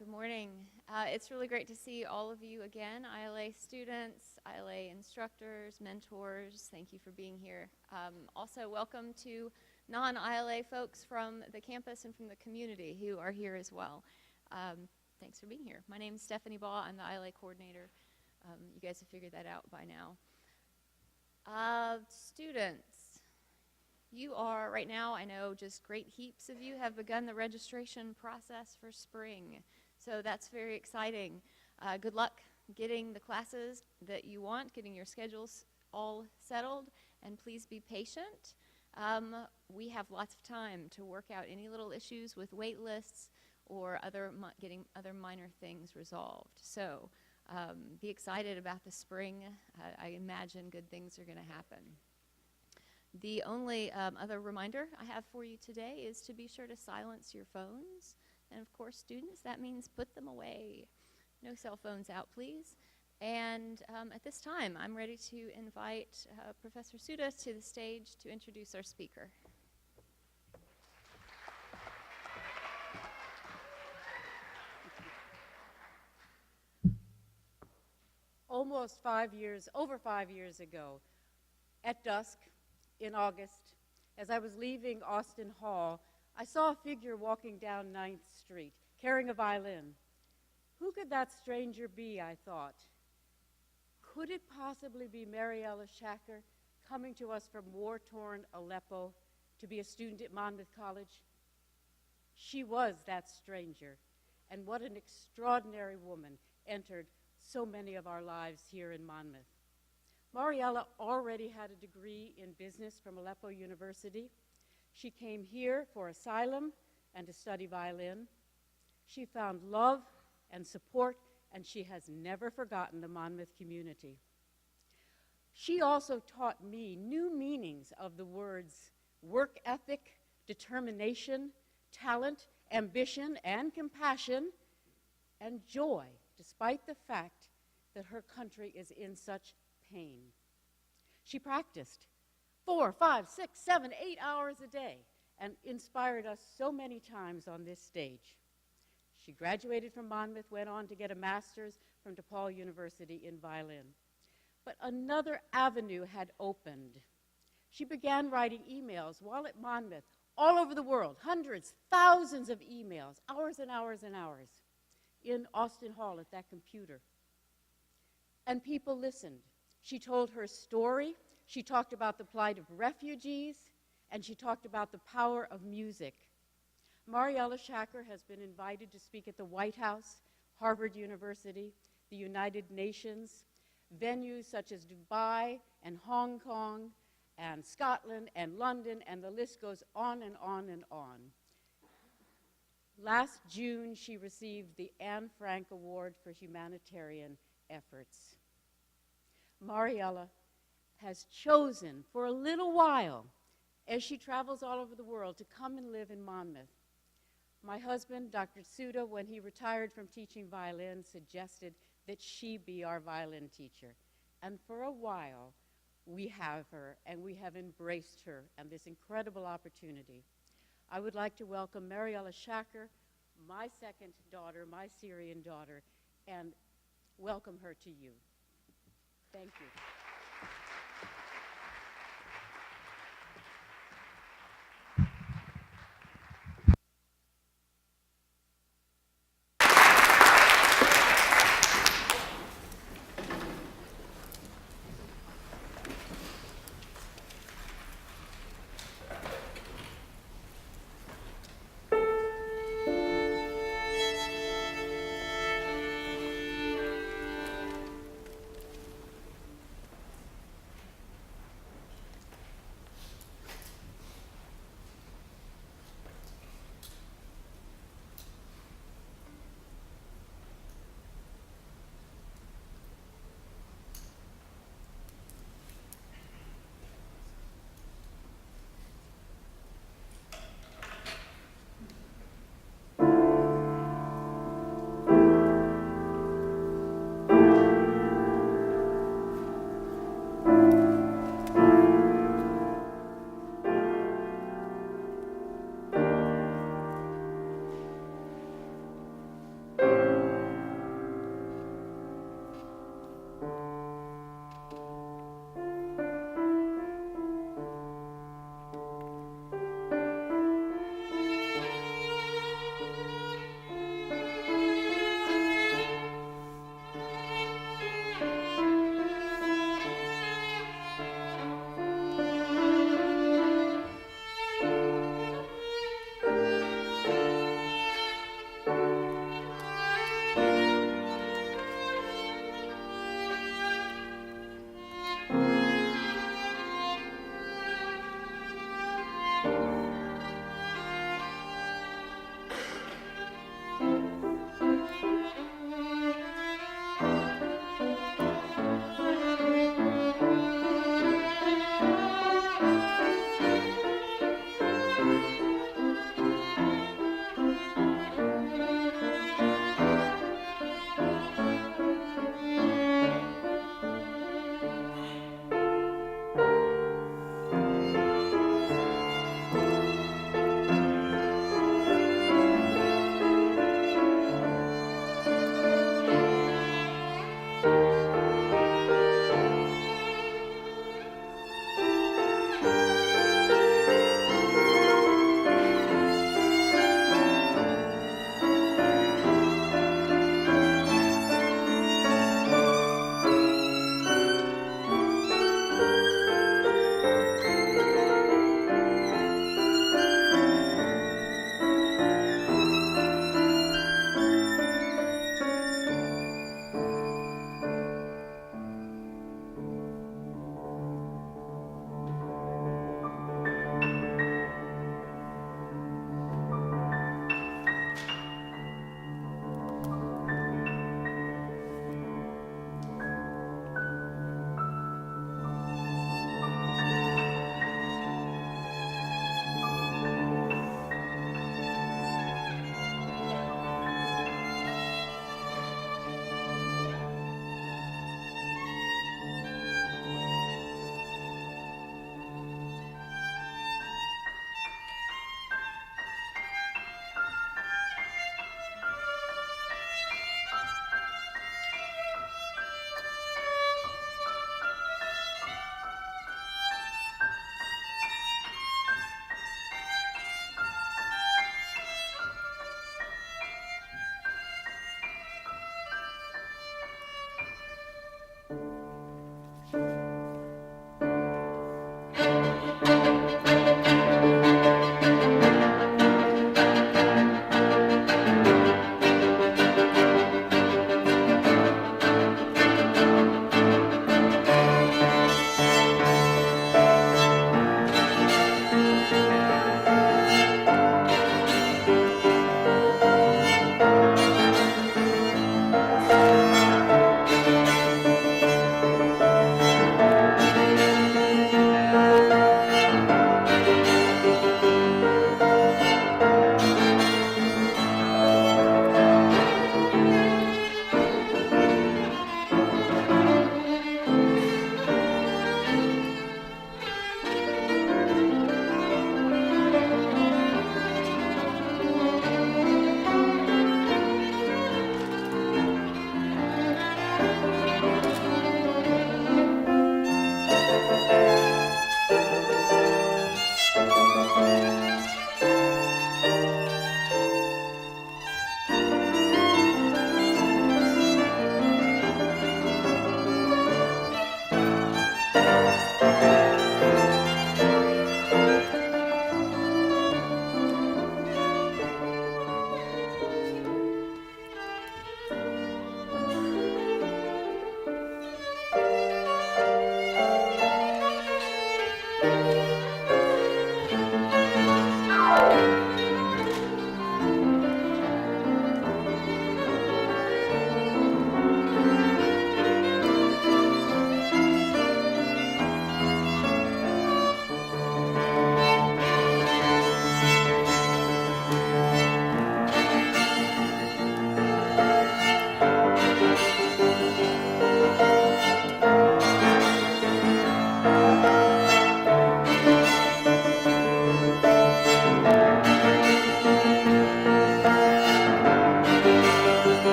Good morning. It's really great to see all of you again, ILA students, ILA instructors, mentors. Thank you for being here. Also, welcome to non-ILA folks from the campus and from the community who are here as well. Thanks for being here. My name is Stephanie Baugh. I'm the ILA coordinator. You guys have figured that out by now. Students, you are right now, I know just great heaps of you have begun the registration process for spring. So that's very exciting. Good luck getting the classes that you want, getting your schedules all settled, and please be patient. We have lots of time to work out any little issues with wait lists or getting other minor things resolved. So be excited about the spring. I imagine good things are going to happen. The only other reminder I have for you today is to be sure to silence your phones. And of course, students, that means put them away. No cell phones out, please. And at this time, I'm ready to invite Professor Suda to the stage to introduce our speaker. Over 5 years ago, at dusk in August, as I was leaving Austin Hall, I saw a figure walking down 9th Street, carrying a violin. Who could that stranger be, I thought? Could it possibly be Mariela Shaker, coming to us from war-torn Aleppo to be a student at Monmouth College? She was that stranger, and what an extraordinary woman entered so many of our lives here in Monmouth. Mariela already had a degree in business from Aleppo University. She came here for asylum and to study violin. She found love and support, and she has never forgotten the Monmouth community. She also taught me new meanings of the words work ethic, determination, talent, ambition, and compassion, and joy, despite the fact that her country is in such pain. She practiced 4, 5, 6, 7, 8 hours a day and inspired us so many times on this stage. She graduated from Monmouth, went on to get a master's from DePaul University in violin. But another avenue had opened. She began writing emails while at Monmouth, all over the world, hundreds, thousands of emails, hours and hours and hours, in Austin Hall at that computer. And people listened. She told her story. She talked about the plight of refugees, and she talked about the power of music. Mariela Shaker has been invited to speak at the White House, Harvard University, the United Nations, venues such as Dubai and Hong Kong and Scotland and London, and the list goes on and on and on. Last June, she received the Anne Frank Award for Humanitarian Efforts. Mariela has chosen for a little while, as she travels all over the world, to come and live in Monmouth. My husband, Dr. Suda, when he retired from teaching violin, suggested that she be our violin teacher. And for a while, we have her, and we have embraced her and this incredible opportunity. I would like to welcome Mariela Shaker, my second daughter, my Syrian daughter, and welcome her to you. Thank you.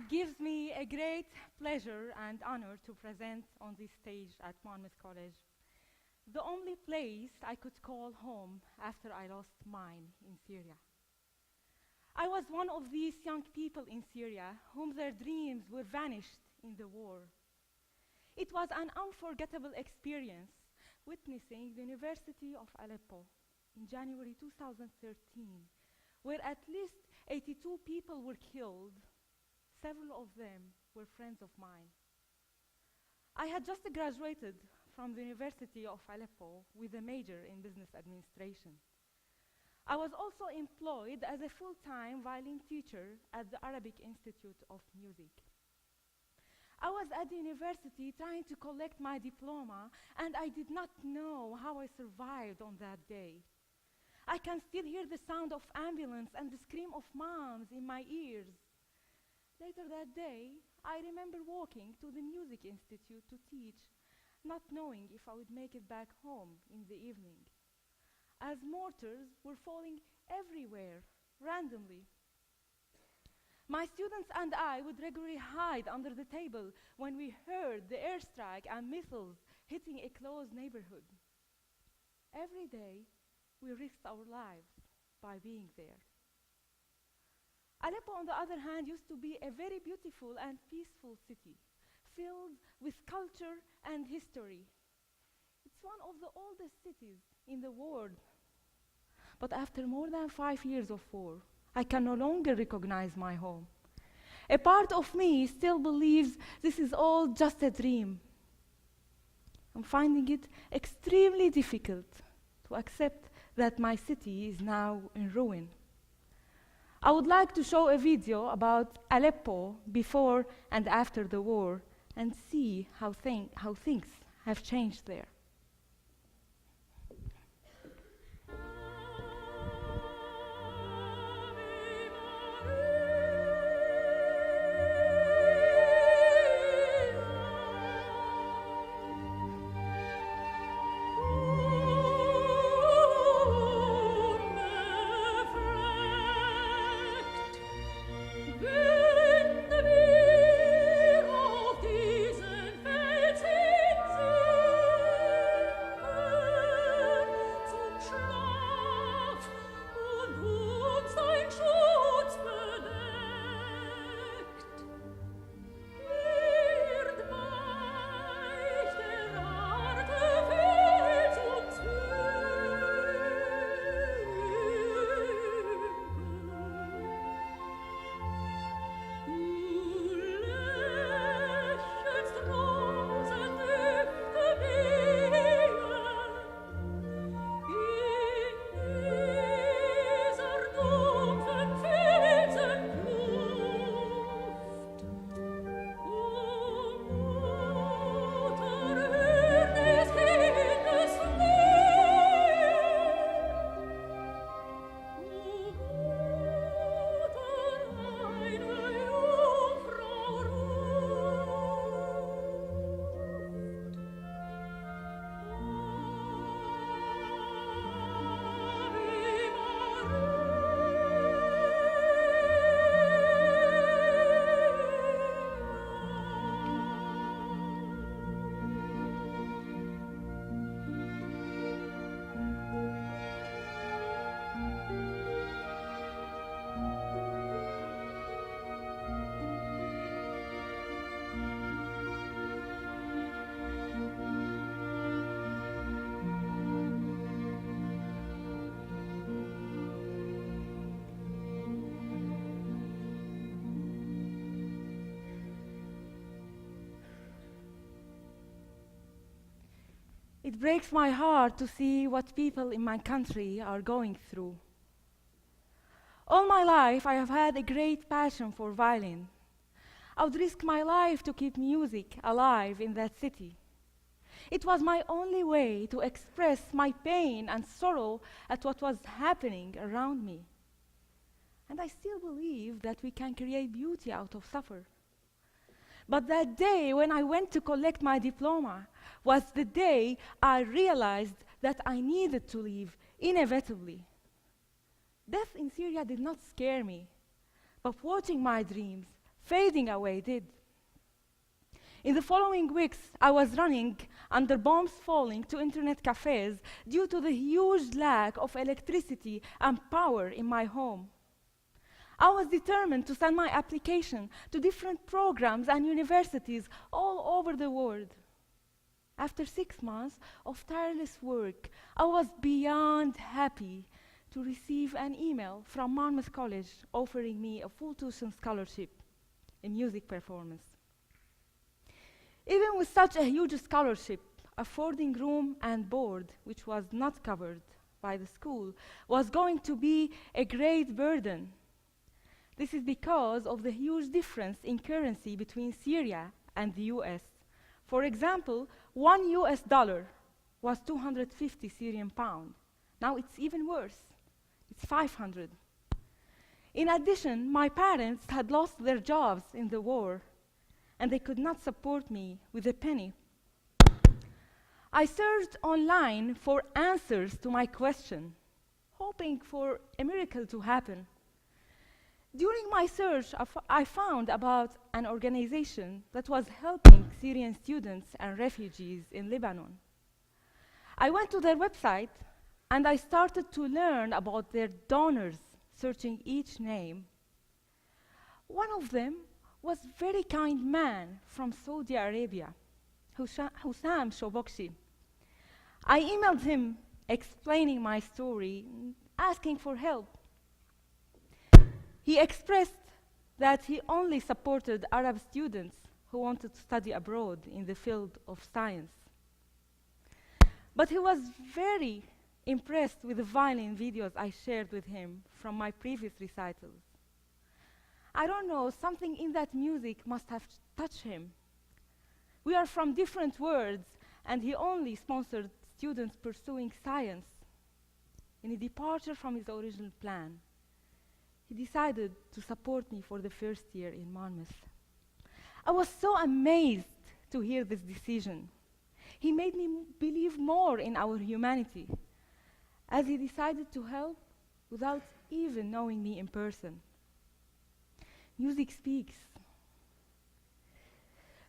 It gives me a great pleasure and honor to present on this stage at Monmouth College, the only place I could call home after I lost mine in Syria. I was one of these young people in Syria whom their dreams were vanished in the war. It was an unforgettable experience witnessing the University of Aleppo in January 2013, where at least 82 people were killed. Several of them were friends of mine. I had just graduated from the University of Aleppo with a major in business administration. I was also employed as a full-time violin teacher at the Arabic Institute of Music. I was at the university trying to collect my diploma, and I did not know how I survived on that day. I can still hear the sound of ambulance and the scream of moms in my ears. Later that day, I remember walking to the Music Institute to teach, not knowing if I would make it back home in the evening, as mortars were falling everywhere, randomly. My students and I would regularly hide under the table when we heard the airstrike and missiles hitting a close neighborhood. Every day, we risked our lives by being there. Aleppo, on the other hand, used to be a very beautiful and peaceful city, filled with culture and history. It's one of the oldest cities in the world. But after more than 5 years of war, I can no longer recognize my home. A part of me still believes this is all just a dream. I'm finding it extremely difficult to accept that my city is now in ruin. I would like to show a video about Aleppo before and after the war and see how things have changed there. It breaks my heart to see what people in my country are going through. All my life, I have had a great passion for violin. I would risk my life to keep music alive in that city. It was my only way to express my pain and sorrow at what was happening around me. And I still believe that we can create beauty out of suffer. But that day when I went to collect my diploma was the day I realized that I needed to leave, inevitably. Death in Syria did not scare me, but watching my dreams fading away did. In the following weeks, I was running under bombs falling to internet cafes due to the huge lack of electricity and power in my home. I was determined to send my application to different programs and universities all over the world. After 6 months of tireless work, I was beyond happy to receive an email from Monmouth College offering me a full tuition scholarship in music performance. Even with such a huge scholarship, affording room and board, which was not covered by the school, was going to be a great burden. This is because of the huge difference in currency between Syria and the US. For example, $1 was 250 Syrian pound. Now it's even worse. It's 500. In addition, my parents had lost their jobs in the war, and they could not support me with a penny. I searched online for answers to my question, hoping for a miracle to happen. During my search, I found about an organization that was helping Syrian students and refugees in Lebanon. I went to their website and I started to learn about their donors, searching each name. One of them was a very kind man from Saudi Arabia, Hussam Shobokshi. I emailed him explaining my story, asking for help. He expressed that he only supported Arab students who wanted to study abroad in the field of science. But he was very impressed with the violin videos I shared with him from my previous recitals. I don't know, something in that music must have touched him. We are from different worlds, and he only sponsored students pursuing science. In a departure from his original plan, he decided to support me for the first year in Monmouth. I was so amazed to hear this decision. He made me believe more in our humanity, as he decided to help without even knowing me in person. Music speaks.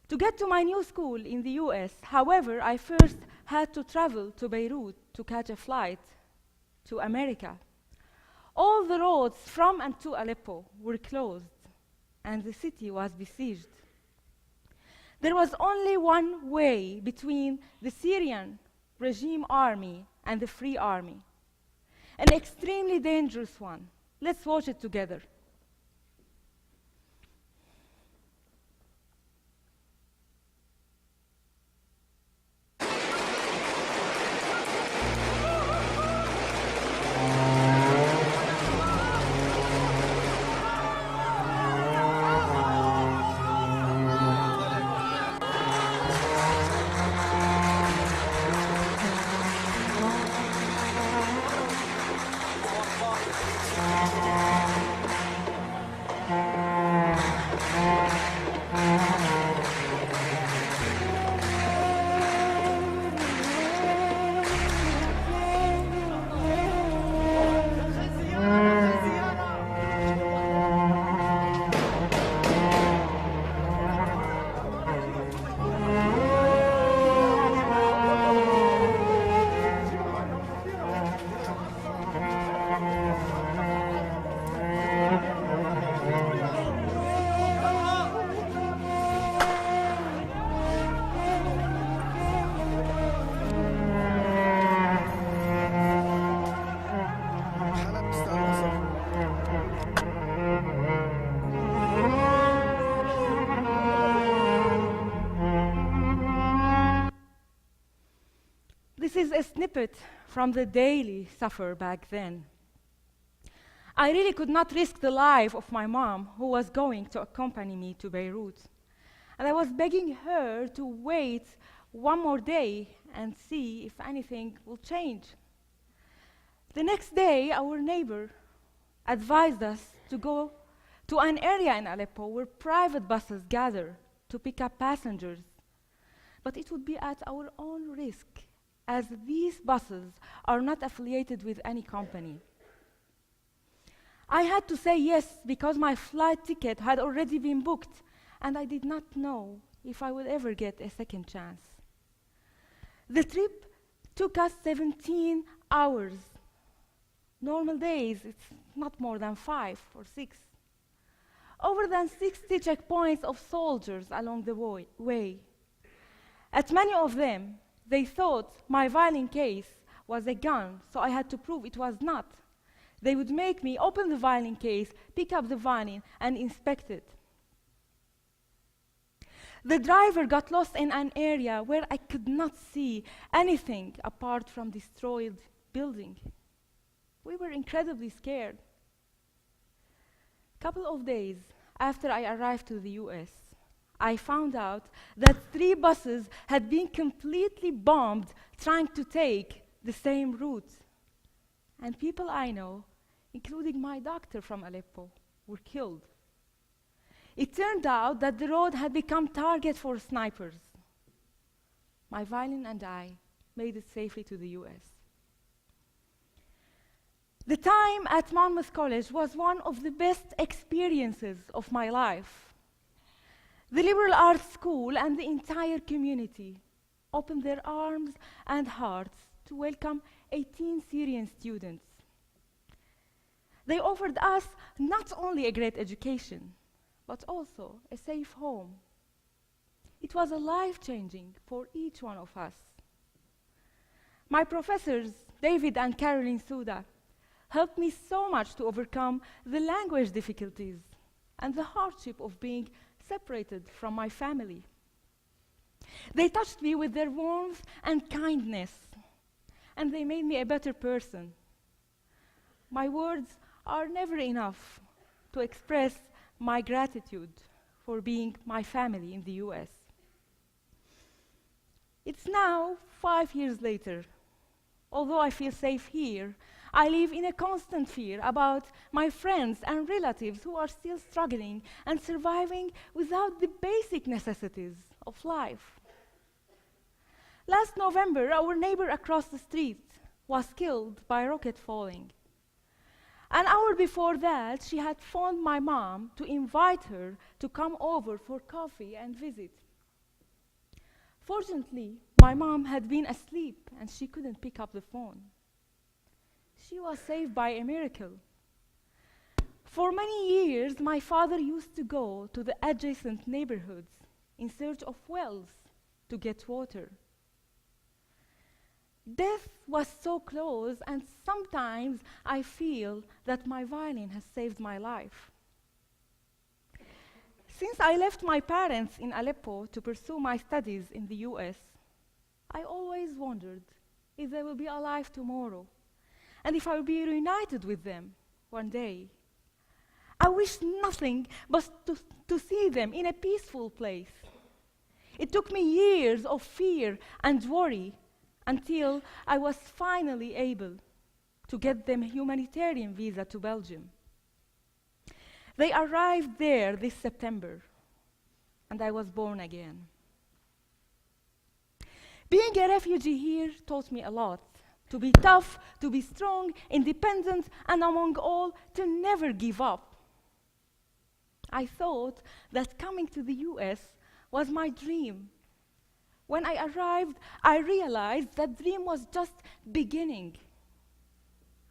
To get to my new school in the US, however, I first had to travel to Beirut to catch a flight to America. All the roads from and to Aleppo were closed, and the city was besieged. There was only one way between the Syrian regime army and the Free Army, an extremely dangerous one. Let's watch it together. This is a snippet from the daily suffer back then. I really could not risk the life of my mom, who was going to accompany me to Beirut. And I was begging her to wait one more day and see if anything will change. The next day, our neighbor advised us to go to an area in Aleppo where private buses gather to pick up passengers. But it would be at our own risk, as these buses are not affiliated with any company. I had to say yes because my flight ticket had already been booked, and I did not know if I would ever get a second chance. The trip took us 17 hours. Normal days, it's not more than 5 or 6. Over than 60 checkpoints of soldiers along the way. At many of them, they thought my violin case was a gun, so I had to prove it was not. They would make me open the violin case, pick up the violin, and inspect it. The driver got lost in an area where I could not see anything apart from destroyed building. We were incredibly scared. A couple of days after I arrived to the US, I found out that 3 buses had been completely bombed trying to take the same route. And people I know, including my doctor from Aleppo, were killed. It turned out that the road had become target for snipers. My violin and I made it safely to the US. The time at Monmouth College was one of the best experiences of my life. The liberal arts school and the entire community opened their arms and hearts to welcome 18 Syrian students. They offered us not only a great education, but also a safe home. It was life-changing for each one of us. My professors, David and Caroline Souda, helped me so much to overcome the language difficulties and the hardship of being separated from my family. They touched me with their warmth and kindness, and they made me a better person. My words are never enough to express my gratitude for being my family in the US. It's now 5 years later. Although I feel safe here, I live in a constant fear about my friends and relatives who are still struggling and surviving without the basic necessities of life. Last November, our neighbor across the street was killed by a rocket falling. An hour before that, she had phoned my mom to invite her to come over for coffee and visit. Fortunately, my mom had been asleep and she couldn't pick up the phone. She was saved by a miracle. For many years, my father used to go to the adjacent neighborhoods in search of wells to get water. Death was so close, and sometimes I feel that my violin has saved my life. Since I left my parents in Aleppo to pursue my studies in the US, I always wondered if they will be alive tomorrow, and if I will be reunited with them one day. I wish nothing but to see them in a peaceful place. It took me years of fear and worry until I was finally able to get them a humanitarian visa to Belgium. They arrived there this September, and I was born again. Being a refugee here taught me a lot. To be tough, to be strong, independent, and among all, to never give up. I thought that coming to the US was my dream. When I arrived, I realized that dream was just beginning.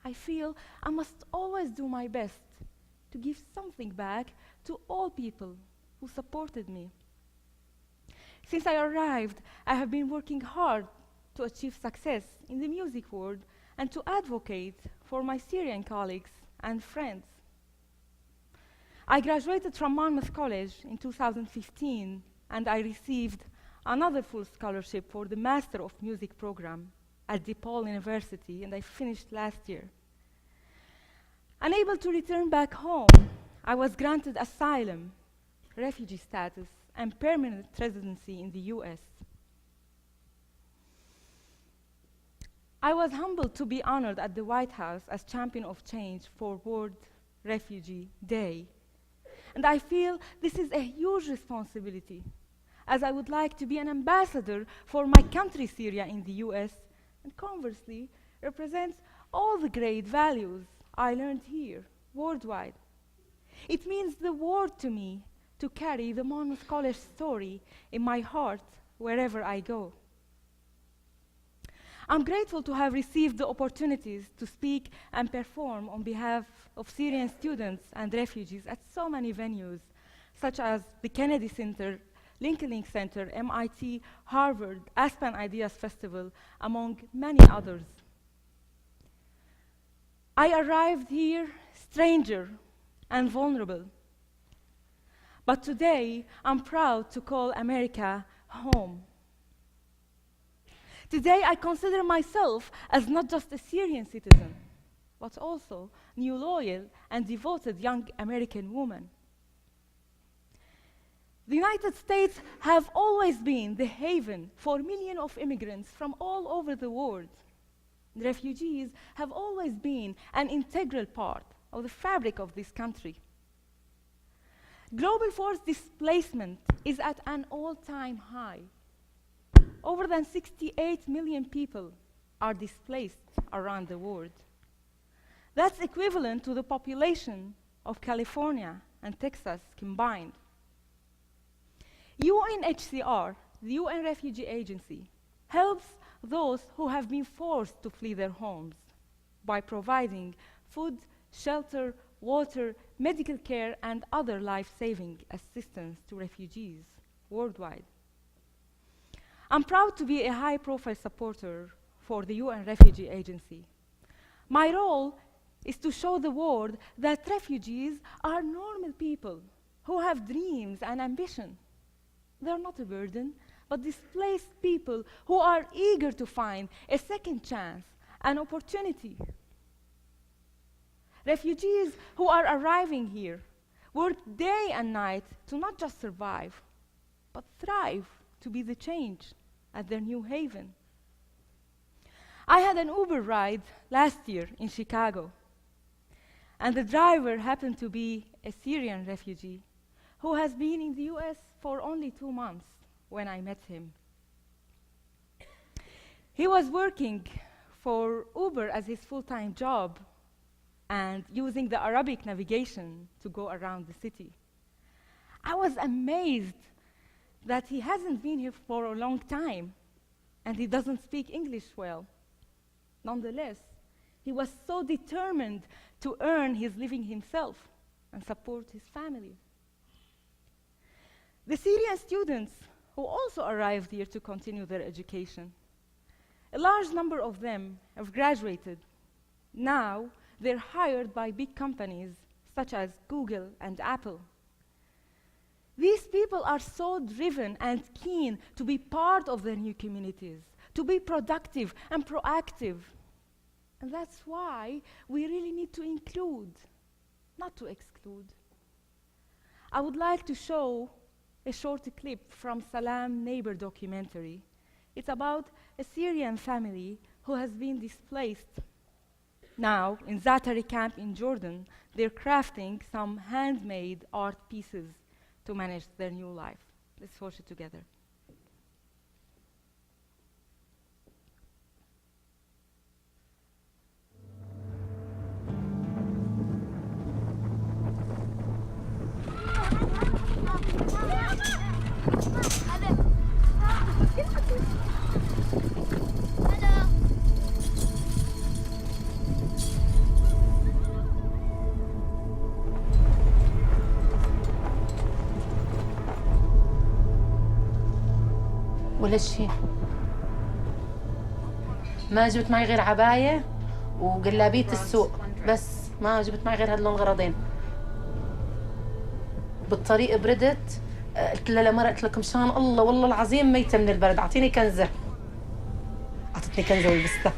I feel I must always do my best to give something back to all people who supported me. Since I arrived, I have been working hard to achieve success in the music world and to advocate for my Syrian colleagues and friends. I graduated from Monmouth College in 2015, and I received another full scholarship for the Master of Music program at DePaul University, and I finished last year. Unable to return back home, I was granted asylum, refugee status, and permanent residency in the US. I was humbled to be honored at the White House as Champion of Change for World Refugee Day. And I feel this is a huge responsibility, as I would like to be an ambassador for my country, Syria, in the US, and conversely represent all the great values I learned here worldwide. It means the world to me to carry the Monmouth College story in my heart wherever I go. I'm grateful to have received the opportunities to speak and perform on behalf of Syrian students and refugees at so many venues, such as the Kennedy Center, Lincoln Center, MIT, Harvard, Aspen Ideas Festival, among many others. I arrived here stranger and vulnerable. But today, I'm proud to call America home. Today, I consider myself as not just a Syrian citizen, but also new loyal and devoted young American woman. The United States have always been the haven for millions of immigrants from all over the world. Refugees have always been an integral part of the fabric of this country. Global forced displacement is at an all-time high. Over than 68 million people are displaced around the world. That's equivalent to the population of California and Texas combined. UNHCR, the UN Refugee Agency, helps those who have been forced to flee their homes by providing food, shelter, water, medical care, and other life-saving assistance to refugees worldwide. I'm proud to be a high-profile supporter for the UN Refugee Agency. My role is to show the world that refugees are normal people who have dreams and ambition. They're not a burden, but displaced people who are eager to find a second chance, an opportunity. Refugees who are arriving here work day and night to not just survive, but thrive to be the change at their new haven. I had an Uber ride last year in Chicago, and the driver happened to be a Syrian refugee who has been in the US for only 2 months when I met him. He was working for Uber as his full-time job and using the Arabic navigation to go around the city. I was amazed that he hasn't been here for a long time and he doesn't speak English well. Nonetheless, he was so determined to earn his living himself and support his family. The Syrian students who also arrived here to continue their education, a large number of them have graduated. Now, they're hired by big companies such as Google and Apple. These people are so driven and keen to be part of their new communities, to be productive and proactive. And that's why we really need to include, not to exclude. I would like to show a short clip from Salam Neighbor documentary. It's about a Syrian family who has been displaced. Now, in Zatari camp in Jordan, they're crafting some handmade art pieces to manage their new life. Let's watch it together. ولا شيء ما جبت معي غير عباية وجلابية السوق بس ما جبت معي غير هاللون غرضين بالطريق بردت قلت لها لمرة قلت لك مشان الله والله العظيم ميتة من البرد أعطيني كنزة أعطتني كنزة ولبستها.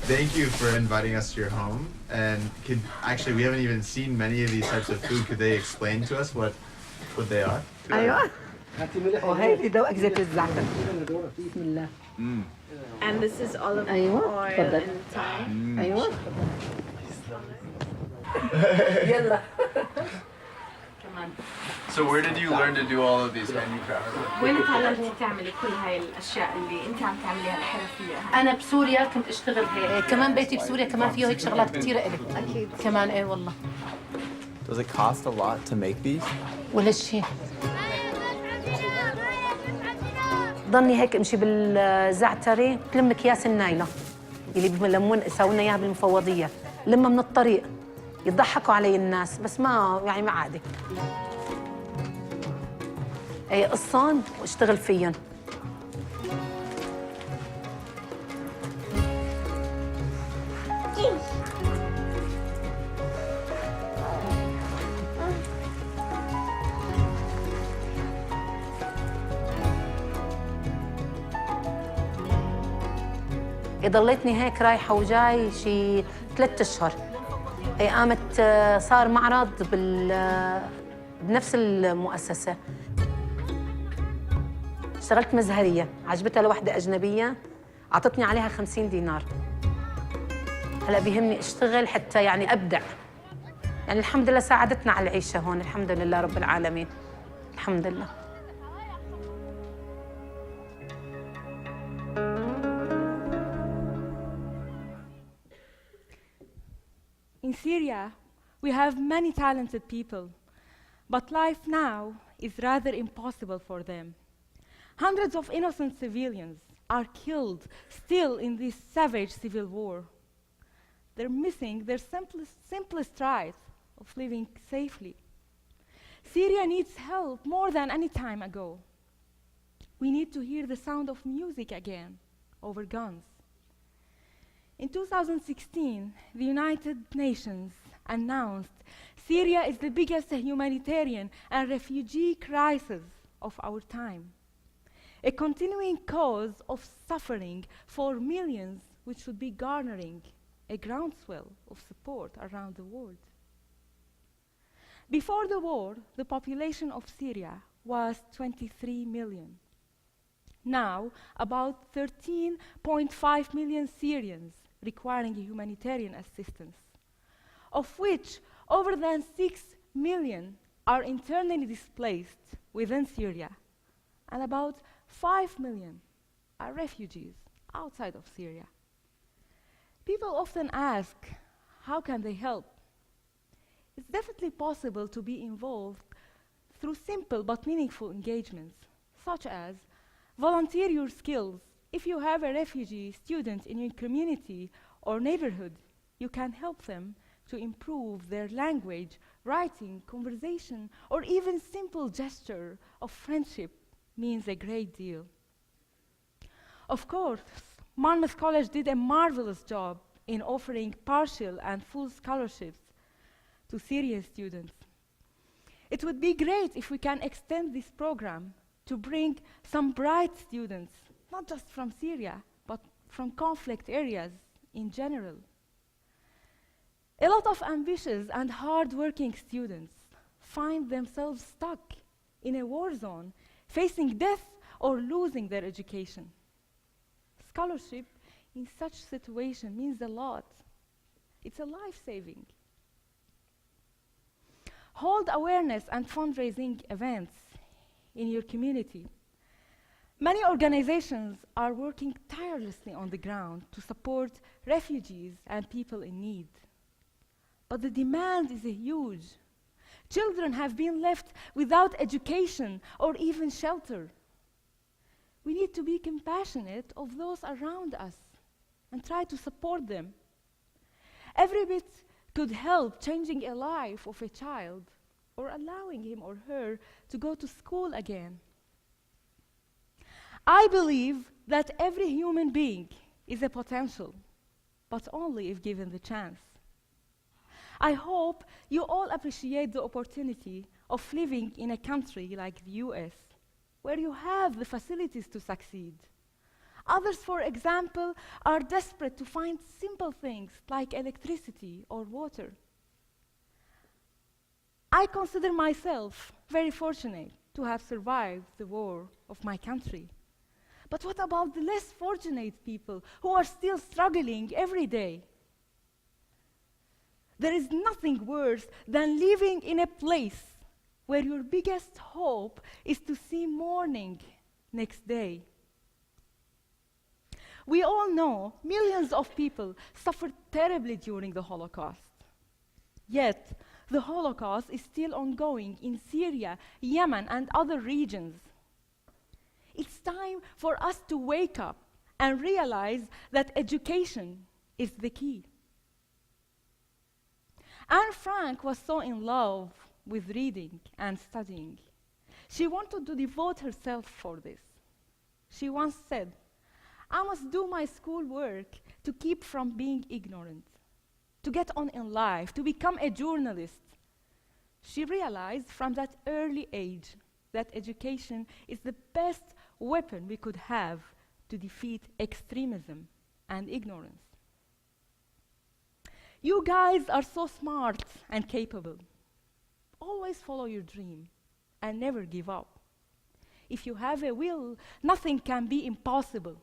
Thank you for inviting us to your home, and we haven't even seen many of these types of food. Could they explain to us what they are? أيوة وهي دوقك زيت الزعتر. بسم الله. And this is olive أيوة oil تفضل. and thyme. أيوة يلا كمان. So where did you learn to do all of these handicrafts? وين تعلمتي تعملي كل هاي الاشياء اللي انت عم تعمليها الحرفيه هاي؟ انا بسوريا كنت اشتغل هيك، كمان بيتي بسوريا كمان فيه هيك شغلات كثيره الي. اكيد كمان ايه والله. Does it cost a lot to make these? ولا شيء. ضلني هيك امشي بالزعتري تلم اكياس النايلة اللي بيلمون يساووا لنا اياها بالمفوضيه، لما من الطريق يضحكوا علي الناس بس ما يعني ما عادي. اي قصان واشتغل فيهم. ضليتني هيك رايحة وجاي شي 3 أشهر. قامت صار معرض بنفس المؤسسة. اشتغلت مزهرية، عجبتها لوحدة أجنبية، أعطتني عليها 50 دينار. هلا بيهمني اشتغل حتى يعني أبدع. يعني الحمد لله ساعدتنا على العيشة هون، الحمد لله رب العالمين. الحمد لله. In Syria, we have many talented people, but life now is rather impossible for them. Hundreds of innocent civilians are killed still in this savage civil war. They're missing their simplest right of living safely. Syria needs help more than any time ago. We need to hear the sound of music again over guns. In 2016, the United Nations announced Syria is the biggest humanitarian and refugee crisis of our time, a continuing cause of suffering for millions, which should be garnering a groundswell of support around the world. Before the war, the population of Syria was 23 million. Now, about 13.5 million Syrians requiring humanitarian assistance, of which over than 6 million are internally displaced within Syria, and about 5 million are refugees outside of Syria. People often ask, how can they help? It's definitely possible to be involved through simple but meaningful engagements, such as volunteer your skills. If you have a refugee student in your community or neighborhood, you can help them to improve their language, writing, conversation, or even simple gesture of friendship means a great deal. Of course, Monmouth College did a marvelous job in offering partial and full scholarships to Syrian students. It would be great if we can extend this program to bring some bright students, not just from Syria, but from conflict areas in general. A lot of ambitious and hard-working students find themselves stuck in a war zone, facing death or losing their education. Scholarship in such situation means a lot. It's a life-saving. Hold awareness and fundraising events in your community. Many organizations are working tirelessly on the ground to support refugees and people in need. But the demand is huge. Children have been left without education or even shelter. We need to be compassionate of those around us and try to support them. Every bit could help changing a life of a child or allowing him or her to go to school again. I believe that every human being is a potential, but only if given the chance. I hope you all appreciate the opportunity of living in a country like the US, where you have the facilities to succeed. Others, for example, are desperate to find simple things like electricity or water. I consider myself very fortunate to have survived the war of my country. But what about the less fortunate people who are still struggling every day? There is nothing worse than living in a place where your biggest hope is to see morning next day. We all know millions of people suffered terribly during the Holocaust. Yet, the Holocaust is still ongoing in Syria, Yemen, and other regions. It's time for us to wake up and realize that education is the key. Anne Frank was so in love with reading and studying. She wanted to devote herself for this. She once said, "I must do my schoolwork to keep from being ignorant, to get on in life, to become a journalist." She realized from that early age that education is the best weapon we could have to defeat extremism and ignorance. You guys are so smart and capable. Always follow your dream and never give up. If you have a will, nothing can be impossible.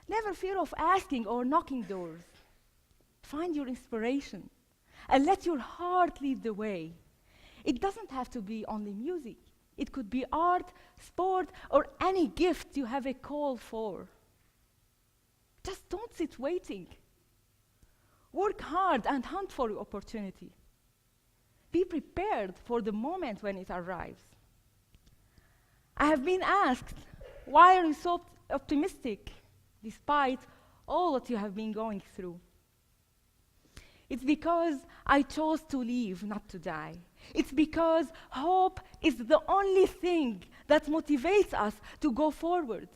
Never fear of asking or knocking doors. Find your inspiration and let your heart lead the way. It doesn't have to be only music. It could be art, sport, or any gift you have a call for. Just don't sit waiting. Work hard and hunt for your opportunity. Be prepared for the moment when it arrives. I have been asked, why are you so optimistic despite all that you have been going through? It's because I chose to live, not to die. It's because hope is the only thing that motivates us to go forward.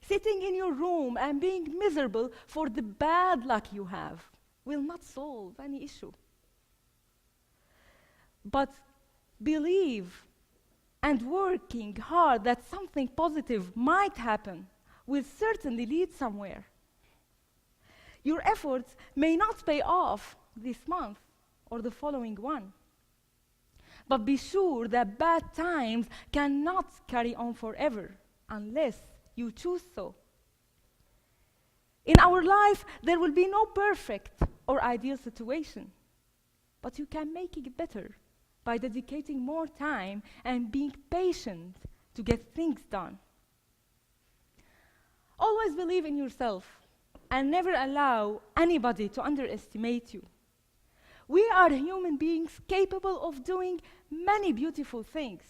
Sitting in your room and being miserable for the bad luck you have will not solve any issue. But believe and working hard that something positive might happen will certainly lead somewhere. Your efforts may not pay off this month or the following one, but be sure that bad times cannot carry on forever unless you choose so. In our life, there will be no perfect or ideal situation, but you can make it better by dedicating more time and being patient to get things done. Always believe in yourself and never allow anybody to underestimate you. We are human beings capable of doing many beautiful things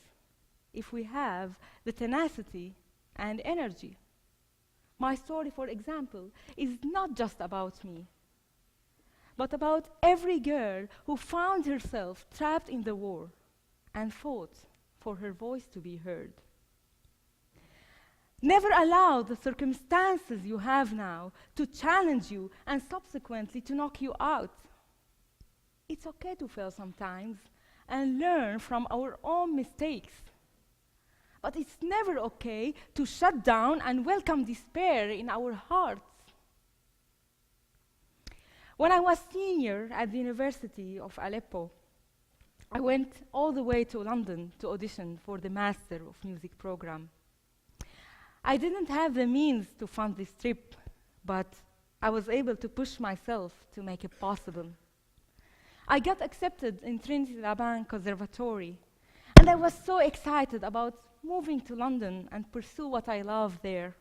if we have the tenacity and energy. My story, for example, is not just about me, but about every girl who found herself trapped in the war and fought for her voice to be heard. Never allow the circumstances you have now to challenge you and subsequently to knock you out. It's okay to fail sometimes and learn from our own mistakes. But it's never okay to shut down and welcome despair in our hearts. When I was senior at the University of Aleppo, I went all the way to London to audition for the Master of Music program. I didn't have the means to fund this trip, but I was able to push myself to make it possible. I got accepted in Trinity Laban Conservatory, and I was so excited about moving to London and pursue what I love there.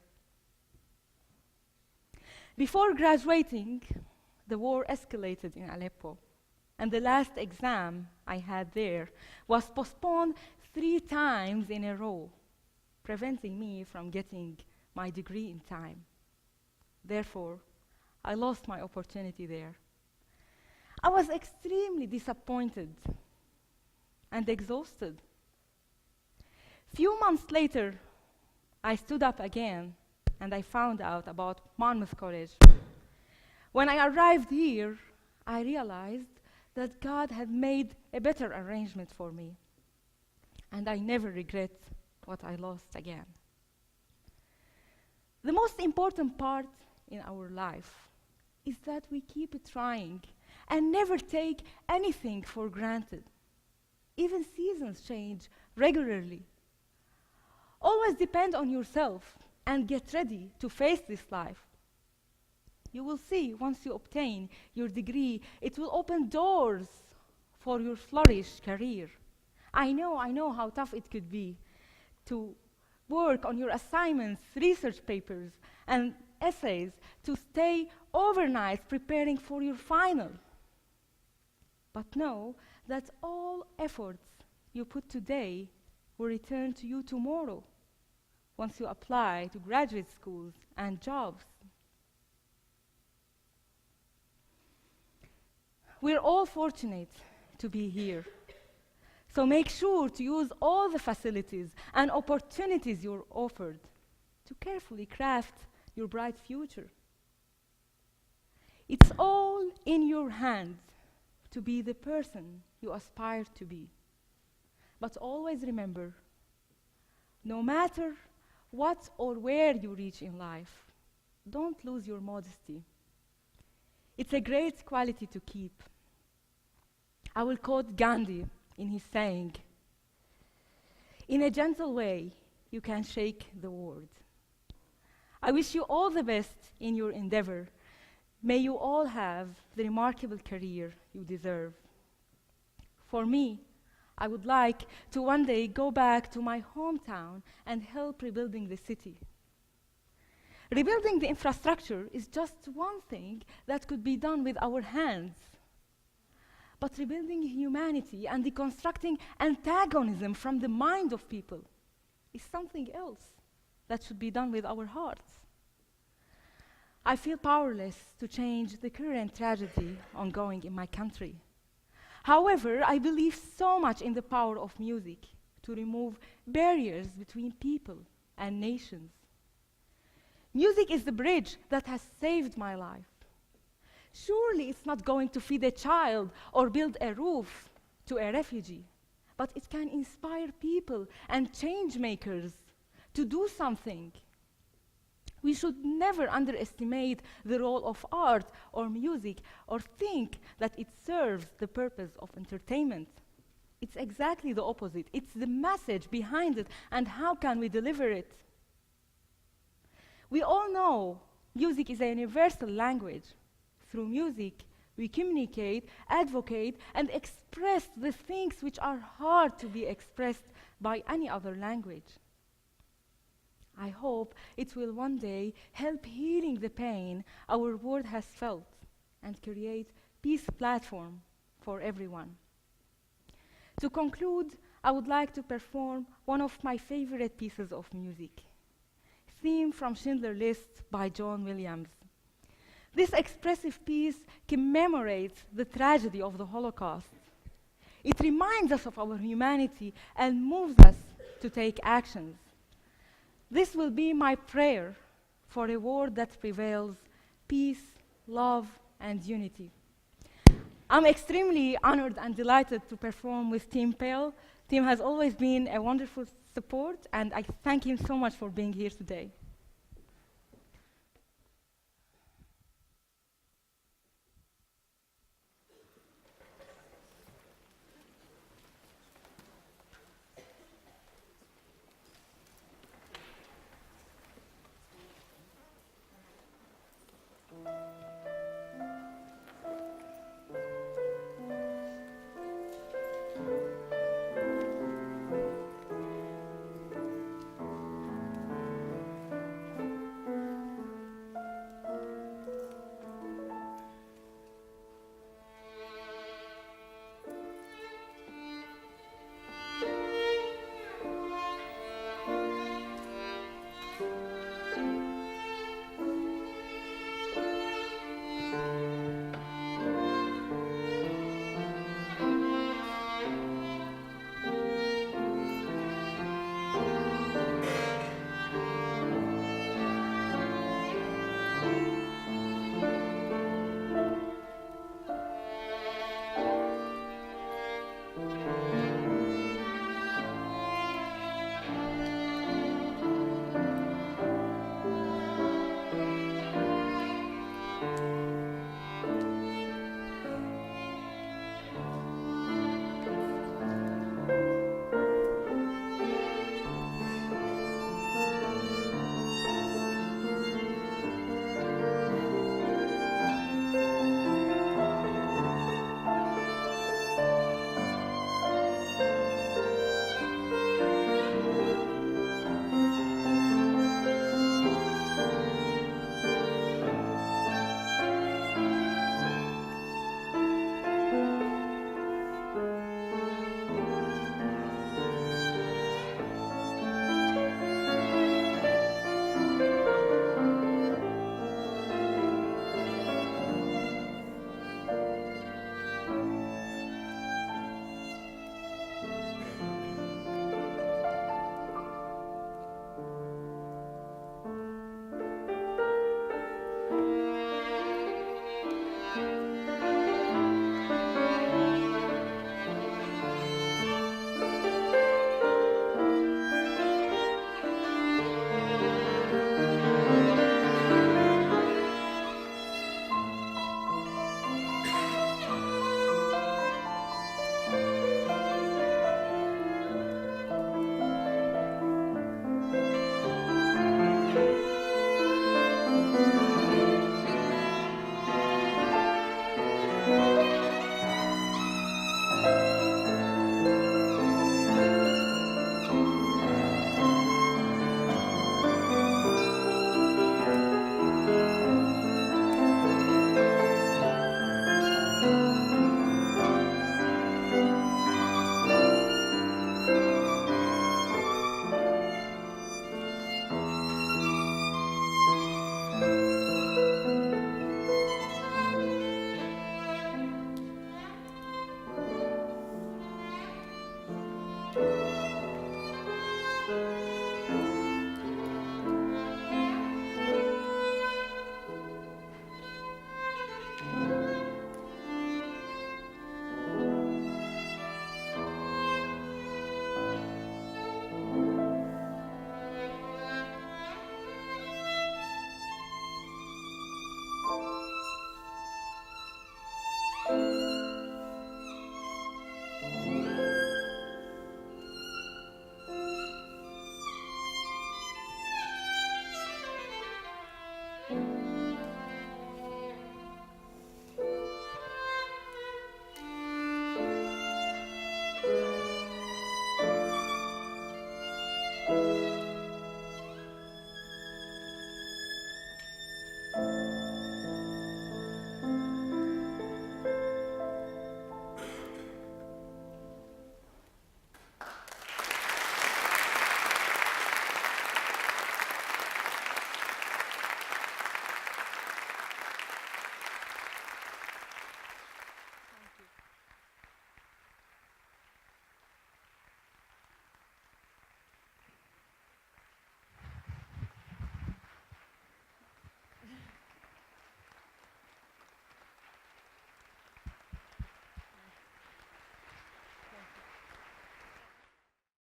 Before graduating, the war escalated in Aleppo, and the last exam I had there was postponed 3 times in a row, preventing me from getting my degree in time. Therefore, I lost my opportunity there. I was extremely disappointed and exhausted. Few months later, I stood up again and I found out about Monmouth College. When I arrived here, I realized that God had made a better arrangement for me, and I never regret what I lost again. The most important part in our life is that we keep trying and never take anything for granted. Even seasons change regularly. Always depend on yourself and get ready to face this life. You will see, once you obtain your degree, it will open doors for your flourished career I know how tough it could be to work on your assignments, research papers, and essays, to stay overnight preparing for your final. But know that all efforts you put today will return to you tomorrow once you apply to graduate schools and jobs. We're all fortunate to be here. So make sure to use all the facilities and opportunities you're offered to carefully craft your bright future. It's all in your hands to be the person you aspire to be. But always remember, no matter what or where you reach in life, don't lose your modesty. It's a great quality to keep. I will quote Gandhi in his saying, "In a gentle way, you can shake the world." I wish you all the best in your endeavor. May you all have the remarkable career you deserve. For me, I would like to one day go back to my hometown and help rebuilding the city. Rebuilding the infrastructure is just one thing that could be done with our hands. But rebuilding humanity and deconstructing antagonism from the mind of people is something else that should be done with our hearts. I feel powerless to change the current tragedy ongoing in my country. However, I believe so much in the power of music to remove barriers between people and nations. Music is the bridge that has saved my life. Surely it's not going to feed a child or build a roof to a refugee, but it can inspire people and change makers to do something. We should never underestimate the role of art or music or think that it serves the purpose of entertainment. It's exactly the opposite. It's the message behind it, and how can we deliver it? We all know music is a universal language. Through music, we communicate, advocate, and express the things which are hard to be expressed by any other language. I hope it will one day help healing the pain our world has felt and create peace platform for everyone. To conclude, I would like to perform one of my favorite pieces of music, Theme from Schindler's List by John Williams. This expressive piece commemorates the tragedy of the Holocaust. It reminds us of our humanity and moves us to take actions. This will be my prayer for a world that prevails peace, love, and unity. I'm extremely honored and delighted to perform with Team Pale. Team has always been a wonderful support, and I thank him so much for being here today.